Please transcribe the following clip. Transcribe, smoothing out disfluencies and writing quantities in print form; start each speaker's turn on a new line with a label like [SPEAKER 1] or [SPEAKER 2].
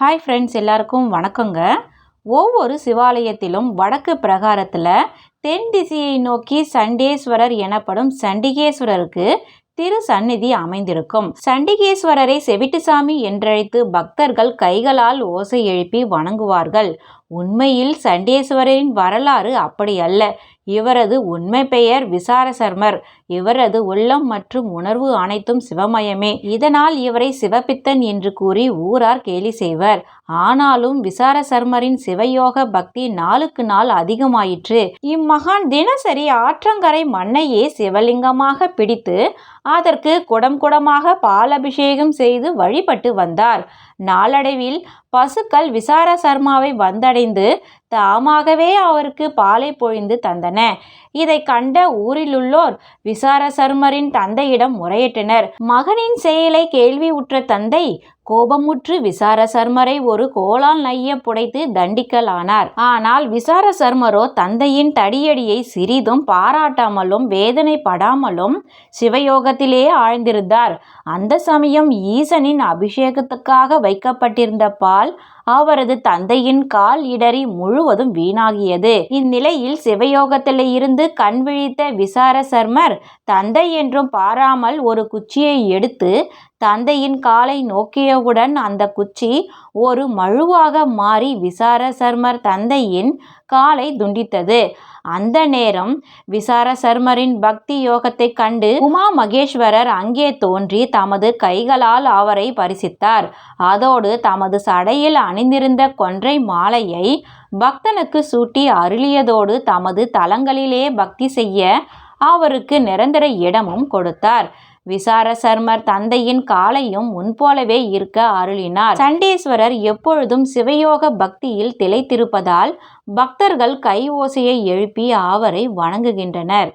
[SPEAKER 1] Hi friends, எல்லாருக்கும் வணக்கங்க. ஒவ்வொரு சிவாலயத்திலும் வடக்கு பிரகாரத்தில் தென் திசையை நோக்கி சண்டேஸ்வரர் எனப்படும் சண்டிகேஸ்வரருக்கு திரு சந்நிதி அமைந்திருக்கும். சண்டிகேஸ்வரரை செவிட்டுசாமி என்றழைத்து பக்தர்கள் கைகளால் ஓசை எழுப்பி வணங்குவார்கள். உண்மையில் சண்டேஸ்வரரின் வரலாறு அப்படி அல்ல. இவரது உண்மை பெயர் விசாரசர்மர். இவரது உள்ளம் மற்றும் உணர்வு அனைத்தும் சிவமயமே. இதனால் இவரை சிவபித்தன் என்று கூறி ஊரார் கேலி செய்வர். ஆனாலும் விசாரசர்மரின் சிவயோக பக்தி நாளுக்கு நாள் அதிகமாயிற்று. இம்மகான் தினசரி ஆற்றங்கரை மண்ணையே சிவலிங்கமாக பிடித்து அதற்கு குடம் குடமாக பாலபிஷேகம் செய்து வழிபட்டு வந்தார். நாளடைவில் பசுக்கள் விசாரசர்மாவை வந்தடைந்து தாமாகவே அவருக்கு பாலை பொழிந்து தந்தன. இதை கண்ட ஊரிலுள்ளோர் விசாரசர்மரின் தந்தையிடம் முறையிட்டனர். மகனின் செயலை கேள்வி உற்ற தந்தை கோபமுற்று விசாரசர்மரை ஒரு கோலால் நைய புடைத்து தண்டிக்கலானார். ஆனால் விசாரசர்மரோ தந்தையின் தடியடியை சிறிதும் பாராட்டாமலும் வேதனைப்படாமலும் சிவயோகத்திலே ஆழ்ந்திருந்தார். அந்த சமயம் ஈசனின் அபிஷேகத்துக்காக வைக்கப்பட்டிருந்த பால் அவரது தந்தையின் கால் இடறி முழுவதும் வீணாகியது. இந்நிலையில் சிவயோகத்திலே இருந்து கண் விழித்த விசாரசர்மர் தந்தை என்றும் பாராமல் ஒரு குச்சியை எடுத்து தந்தையின் காலை நோக்கியவுடன் அந்த குச்சி ஒரு மழுவாக மாறி விசாரசர்மர் தந்தையின் காலை துண்டித்தது. அந்த நேரம் விசாரசர்மரின் பக்தி யோகத்தை கண்டு உமா மகேஸ்வரர் அங்கே தோன்றி தமது கைகளால் அவரை பரிசித்தார். அதோடு தமது சடையில் அணிந்திருந்த கொன்றை மாலையை பக்தனுக்கு சூட்டி அருளியதோடு தமது தலங்களிலே பக்தி செய்ய அவருக்கு நிரந்தர இடமும் கொடுத்தார். விசாரசர்மர் தந்தையின் காலையும் முன்போலவே இருக்க அருளினார். சண்டேஸ்வரர் எப்பொழுதும் சிவயோக பக்தியில் திளைத்திருப்பதால் பக்தர்கள் கை ஓசையை எழுப்பி அவரை வணங்குகின்றனர்.